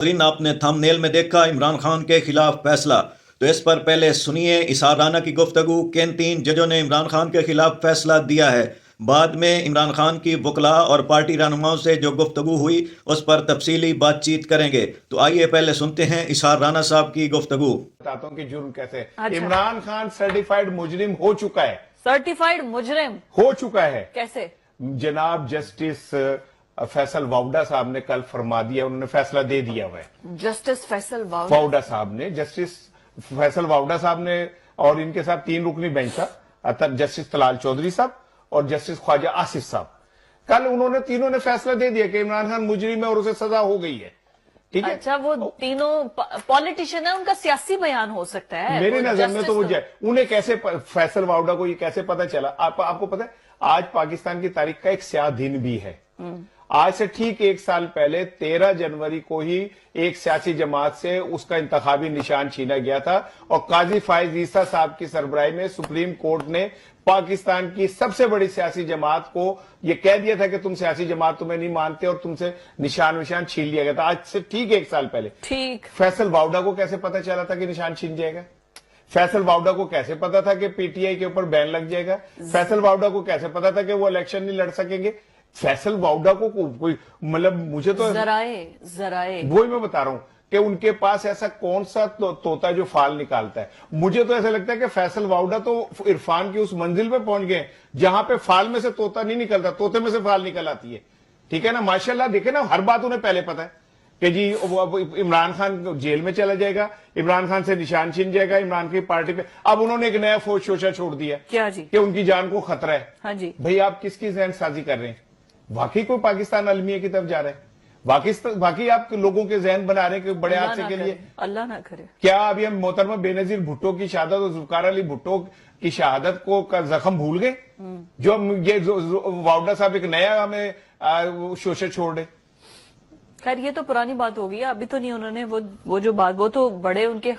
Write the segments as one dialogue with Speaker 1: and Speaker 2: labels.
Speaker 1: नाज़रीन, आपने थंबनेल में देखा इमरान खान के खिलाफ फैसला। तो इस पर पहले सुनिए इसार राना की गुफ्तगू। किन 3 जजों ने इमरान खान के खिलाफ फैसला दिया है। बाद में इमरान खान की वकला और पार्टी रहनुमाओं से जो गुफ्तगू हुई उस पर तफसीली बातचीत करेंगे। तो आइए पहले सुनते हैं इसार राना साहब की गुफ्तगू।
Speaker 2: बताता हूं कि जुर्म कैसे है।
Speaker 3: अच्छा।
Speaker 2: इमरान खान सर्टिफाइड मुजरिम हो चुका है।
Speaker 3: सर्टिफाइड मुजरिम
Speaker 2: हो चुका है
Speaker 3: कैसे?
Speaker 2: जनाब जस्टिस फैसल वाउडा साहब ने कल फरमा दिया, उन्होंने फैसला दे दिया हुआ है।
Speaker 3: जस्टिस फैसल वाउडा
Speaker 2: वाउडा साहब ने, जस्टिस फैसल वाउडा साहब ने, और इनके साथ 3 रुकनी बेंच था, अर्थात जस्टिस तलाल चौधरी साहब और जस्टिस ख्वाजा आसिफ साहब। कल उन्होंने तीनों ने फैसला दे दिया कि इमरान खान मुजरिम है और उसे सजा हो गई है। ठीक है।
Speaker 3: अच्छा, वो तीनों पॉलिटिशियन है, उनका सियासी बयान हो सकता है।
Speaker 2: मेरी नजर में तो वो उन्हें कैसे, फैसल वाउडा को ये कैसे पता चला? आपको पता है आज पाकिस्तान की तारीख का एक स्याह दिन भी है। आज से ठीक 1 साल पहले 13 जनवरी को ही एक सियासी जमात से उसका इंतखाबी निशान छीना गया था और काजी फाइज ईसा साहब की सरबराही में सुप्रीम कोर्ट ने पाकिस्तान की सबसे बड़ी सियासी जमात को यह कह दिया था कि तुम सियासी जमात तुम्हें नहीं मानते और तुमसे निशान छीन लिया गया था। आज से ठीक 1 साल पहले।
Speaker 3: ठीक।
Speaker 2: फैसल वाउडा को कैसे पता चला था कि निशान छीन जाएगा? फैसल वाउडा को कैसे पता था कि पीटीआई के ऊपर बैन लग जाएगा? फैसल वाउडा को कैसे पता था कि वो इलेक्शन नहीं लड़ सकेंगे? फैसल वाउडा को कोई, मतलब मुझे तो
Speaker 3: जराए
Speaker 2: वही मैं बता रहा हूं कि उनके पास ऐसा कौन सा तोता जो फाल निकालता है। मुझे तो ऐसा लगता है कि फैसल वाउडा तो इरफान की उस मंजिल पे पहुंच गए जहां पे फाल में से तोता नहीं निकलता, तोते में से फाल निकल आती है। ठीक है ना, माशाल्लाह। देखे ना, हर बात उन्हें पहले पता है कि जी इमरान खान जेल में चला जाएगा, इमरान खान से निशान छीन जाएगा, इमरान की पार्टी पे। अब उन्होंने एक नया फौज शोशा छोड़ दिया
Speaker 3: क्या जी,
Speaker 2: कि उनकी जान को खतरा है।
Speaker 3: हाँ जी।
Speaker 2: भाई आप किसकी जहन साजी कर रहे हैं? वाकई कोई पाकिस्तान अलमिया की तरफ जा रहा है? बाकी आप लोगों के जहन बना रहे हैं कि बड़े हादसे के लिए।
Speaker 3: अल्लाह ना करे।
Speaker 2: क्या अभी हम मोहतरमा बेनजीर भुट्टो की शहादत और जुल्फकार अली भुट्टो की शहादत को का जख्म भूल गए? जो ये वाउडा साहब एक नया हमें शोशा छोड़ रहे।
Speaker 3: खैर, ये तो पुरानी बात हो गई। अभी तो नहीं, उन्होंने वो जो बात, वो तो बड़े उनके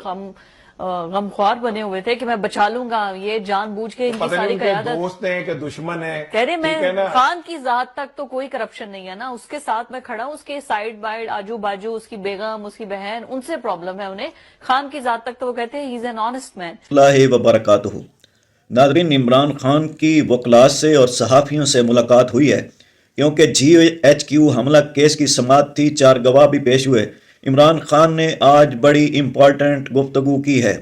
Speaker 3: गमख्वार बने हुए थे कि मैं बचा लूंगा, ये जानबूझ के इनकी सारी क़यादत।
Speaker 2: दोस्त है कि दुश्मन है?
Speaker 3: कह रहे मैं खान की जात तक तो कोई करप्शन नहीं है ना, उसके साथ मैं खड़ा हूं, उसके साइड बाइड आजू बाजू उसकी बेगम उसकी बहन, उनसे प्रॉब्लम है उन्हें। खान की जात तक तो वो कहते हैं he is an honest man.
Speaker 1: अल्लाह व बरकातहू। नाज़रीन, इमरान खान की वकला से और सहाफ़ियों से मुलाकात हुई है क्योंकि GHQ हमला केस की समाअत थी। 4 गवाह भी पेश हुए। इमरान खान ने आज बड़ी इम्पॉर्टेंट गुफ्तगू की है।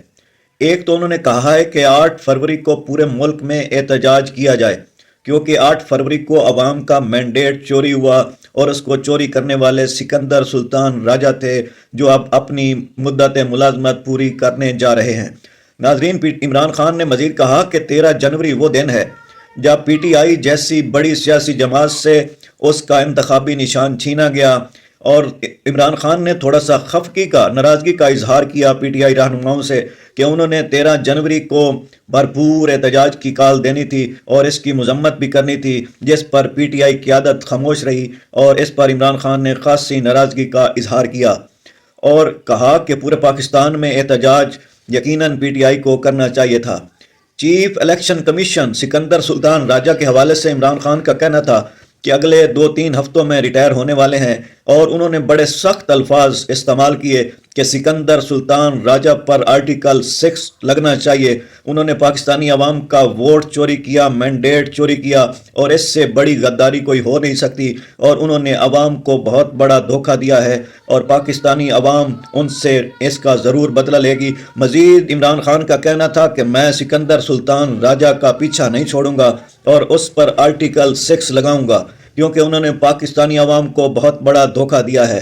Speaker 1: एक तो उन्होंने कहा है कि 8 फरवरी को पूरे मुल्क में एहतजाज किया जाए क्योंकि 8 फरवरी को अवाम का मैंडेट चोरी हुआ और उसको चोरी करने वाले सिकंदर सुल्तान राजा थे जो अब अपनी मुद्दत मुलाजमत पूरी करने जा रहे हैं। नाजरीन, इमरान खान ने मजीद कहा कि 13 जनवरी वो दिन है जब PTI जैसी बड़ी सियासी जमात से उसका इंतखाबी निशान छीना गया और इमरान खान ने थोड़ा सा खफगी का, नाराज़गी का इजहार किया PTI रहनुमाओं से कि उन्होंने 13 जनवरी को भरपूर एहतजाज की कॉल देनी थी और इसकी मजम्मत भी करनी थी, जिस पर PTI क़यादत खामोश रही और इस पर इमरान खान ने खासी नाराज़गी का इजहार किया और कहा कि पूरे पाकिस्तान में एहतजाज यकीनन PTI को करना चाहिए था। Chief election commission Sikandar Sultan Raja के हवाले से इमरान खान का कहना था कि अगले 2-3 हफ्तों में रिटायर होने वाले हैं और उन्होंने बड़े सख्त अल्फाज इस्तेमाल किए कि सिकंदर सुल्तान राजा पर आर्टिकल 6 लगना चाहिए। उन्होंने पाकिस्तानी अवाम का वोट चोरी किया, मैंडेट चोरी किया और इससे बड़ी गद्दारी कोई हो नहीं सकती और उन्होंने अवाम को बहुत बड़ा धोखा दिया है और पाकिस्तानी अवाम उनसे इसका ज़रूर बदला लेगी। मज़ीद इमरान खान का कहना था कि मैं सिकंदर सुल्तान राजा का पीछा नहीं छोड़ूंगा और उस पर आर्टिकल 6 लगाऊंगा क्योंकि उन्होंने पाकिस्तानी अवाम को बहुत बड़ा धोखा दिया है।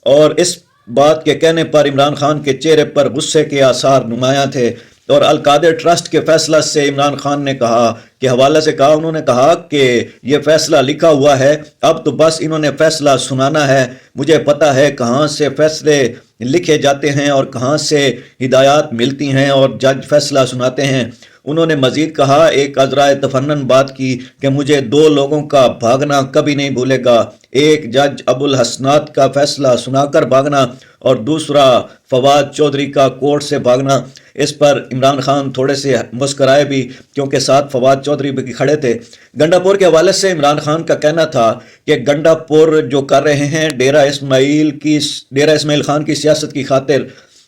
Speaker 1: और इस बात के कहने पर इमरान खान के चेहरे पर गुस्से के आसार नुमायां थे और अल-कादिर ट्रस्ट के फैसला से इमरान खान ने कहा कि हवाले से कहा, उन्होंने कहा कि ये फैसला लिखा हुआ है, अब तो बस इन्होंने फैसला सुनाना है। मुझे पता है कहाँ से फैसले लिखे जाते हैं और कहाँ से हिदायत मिलती हैं और जज फैसला सुनाते हैं। انہوں نے مزید کہا، ایک عذرائے تفنن بات کی کہ مجھے 2 لوگوں کا بھاگنا کبھی نہیں بھولے گا، ایک جج ابو الحسنات کا فیصلہ سنا کر بھاگنا اور دوسرا فواد چودھری کا کورٹ سے بھاگنا۔ اس پر عمران خان تھوڑے سے مسکرائے بھی کیونکہ ساتھ فواد چودھری بھی کھڑے تھے۔ گنڈا پور کے حوالے سے عمران خان کا کہنا تھا کہ گنڈا پور جو کر رہے ہیں ڈیرہ اسماعیل خان کی سیاست کی خاطر،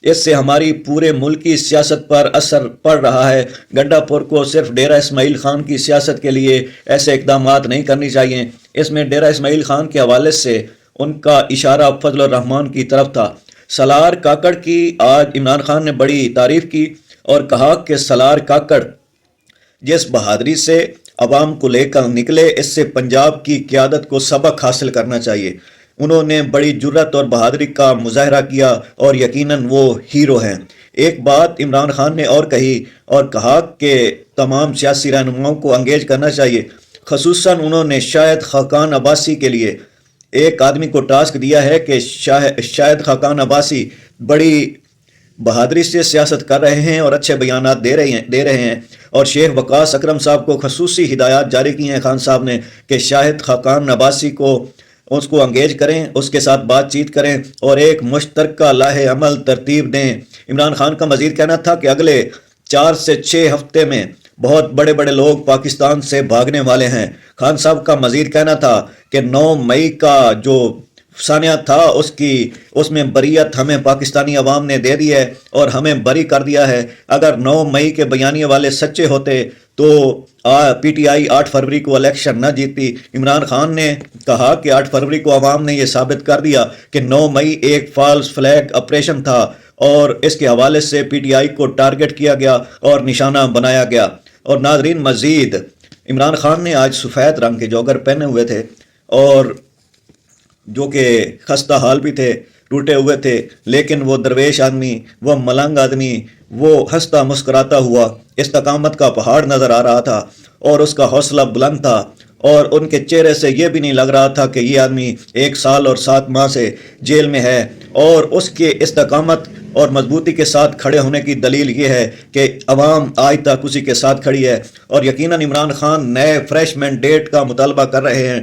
Speaker 1: اس سے ہماری پورے ملک کی سیاست پر اثر پڑ رہا ہے۔ گنڈا پور کو صرف ڈیرہ اسماعیل خان کی سیاست کے لیے ایسے اقدامات نہیں کرنی چاہیے۔ اس میں ڈیرہ اسماعیل خان کے حوالے سے ان کا اشارہ فضل الرحمان کی طرف تھا۔ سالار کاکڑ کی آج عمران خان نے بڑی تعریف کی اور کہا کہ سالار کاکڑ جس بہادری سے عوام کو لے کر نکلے، اس سے پنجاب کی قیادت کو سبق حاصل کرنا چاہیے۔ انہوں نے بڑی جرت اور بہادری کا مظاہرہ کیا اور یقیناً وہ ہیرو ہیں۔ ایک بات عمران خان نے اور کہی اور کہا کہ تمام سیاسی رہنماؤں کو انگیج کرنا چاہیے۔ خصوصاً انہوں نے شاہد خاقان عباسی کے لیے ایک آدمی کو ٹاسک دیا ہے کہ شاہد خاقان عباسی بڑی بہادری سے سیاست کر رہے ہیں اور اچھے بیانات دے رہے ہیں، اور شیخ وقاص اکرم صاحب کو خصوصی ہدایات جاری کی ہیں خان صاحب نے کہ شاہد خاقان عباسی کو اس کو انگیج کریں، اس کے ساتھ بات چیت کریں اور ایک مشترکہ لاہ عمل ترتیب دیں۔ عمران خان کا مزید کہنا تھا کہ اگلے 4 سے 6 ہفتے میں بہت بڑے بڑے لوگ پاکستان سے بھاگنے والے ہیں۔ خان صاحب کا مزید کہنا تھا کہ 9 مئی کا جو ثانیہ تھا اس میں بریت ہمیں پاکستانی عوام نے دے دی ہے اور ہمیں بری کر دیا ہے۔ اگر 9 مئی کے بیانیے والے سچے ہوتے تو پی ٹی آئی 8 فروری کو الیکشن نہ جیتی۔ عمران خان نے کہا کہ 8 فروری کو عوام نے یہ ثابت کر دیا کہ 9 مئی ایک فالس فلیگ آپریشن تھا اور اس کے حوالے سے پی ٹی آئی کو ٹارگٹ کیا گیا اور نشانہ بنایا گیا۔ اور ناظرین، مزید عمران خان نے آج سفید رنگ کے جوگر پہنے ہوئے تھے اور جو کہ خستہ حال بھی تھے، ٹوٹے ہوئے تھے، لیکن وہ درویش آدمی، وہ ملنگ آدمی، وہ ہنستا مسکراتا ہوا استقامت کا پہاڑ نظر آ رہا تھا اور اس کا حوصلہ بلند تھا، اور ان کے چہرے سے یہ بھی نہیں لگ رہا تھا کہ یہ آدمی 1 سال اور 7 ماہ سے جیل میں ہے۔ اور اس کے استقامت اور مضبوطی کے ساتھ کھڑے ہونے کی دلیل یہ ہے کہ عوام آج تک اسی کے ساتھ کھڑی ہے، اور یقیناً عمران خان نئے فریش مینڈیٹ کا مطالبہ کر رہے ہیں،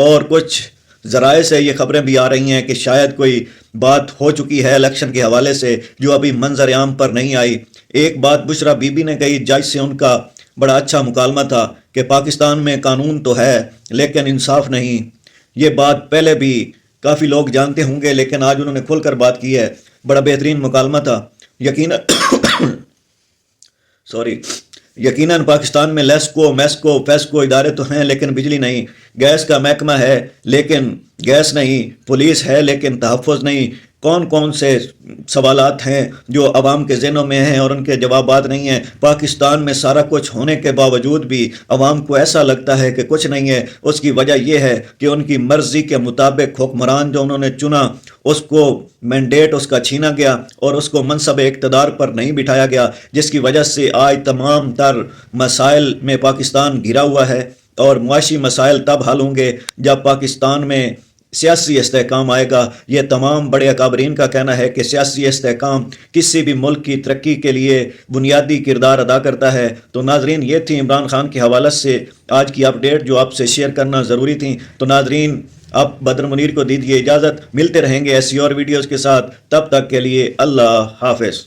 Speaker 1: اور کچھ ذرائع سے یہ خبریں بھی آ رہی ہیں کہ شاید کوئی بات ہو چکی ہے الیکشن کے حوالے سے جو ابھی منظر عام پر نہیں آئی۔ ایک بات بشرا بی بی نے کہی، جج سے ان کا بڑا اچھا مکالمہ تھا کہ پاکستان میں قانون تو ہے لیکن انصاف نہیں۔ یہ بات پہلے بھی کافی لوگ جانتے ہوں گے لیکن آج انہوں نے کھل کر بات کی ہے۔ بڑا بہترین مکالمہ تھا۔ یقیناً پاکستان میں لیسکو، میسکو، فیسکو ادارے تو ہیں لیکن بجلی نہیں، گیس کا محکمہ ہے لیکن گیس نہیں، پولیس ہے لیکن تحفظ نہیں۔ کون کون سے سوالات ہیں جو عوام کے ذہنوں میں ہیں اور ان کے جوابات نہیں ہیں۔ پاکستان میں سارا کچھ ہونے کے باوجود بھی عوام کو ایسا لگتا ہے کہ کچھ نہیں ہے۔ اس کی وجہ یہ ہے کہ ان کی مرضی کے مطابق حکمران جو انہوں نے چنا اس کو مینڈیٹ اس کا چھینا گیا اور اس کو منصب اقتدار پر نہیں بٹھایا گیا، جس کی وجہ سے آج تمام تر مسائل میں پاکستان گھرا ہوا ہے، اور معاشی مسائل تب حل ہوں گے جب پاکستان میں سیاسی استحکام آئے گا۔ یہ تمام بڑے اکابرین کا کہنا ہے کہ سیاسی استحکام کسی بھی ملک کی ترقی کے لیے بنیادی کردار ادا کرتا ہے۔ تو ناظرین، یہ تھی عمران خان کے حوالے سے آج کی اپڈیٹ جو آپ سے شیئر کرنا ضروری تھی۔ تو ناظرین، اب بدر منیر کو دیجیے اجازت، ملتے رہیں گے ایسی اور ویڈیوز کے ساتھ، تب تک کے لیے اللہ حافظ۔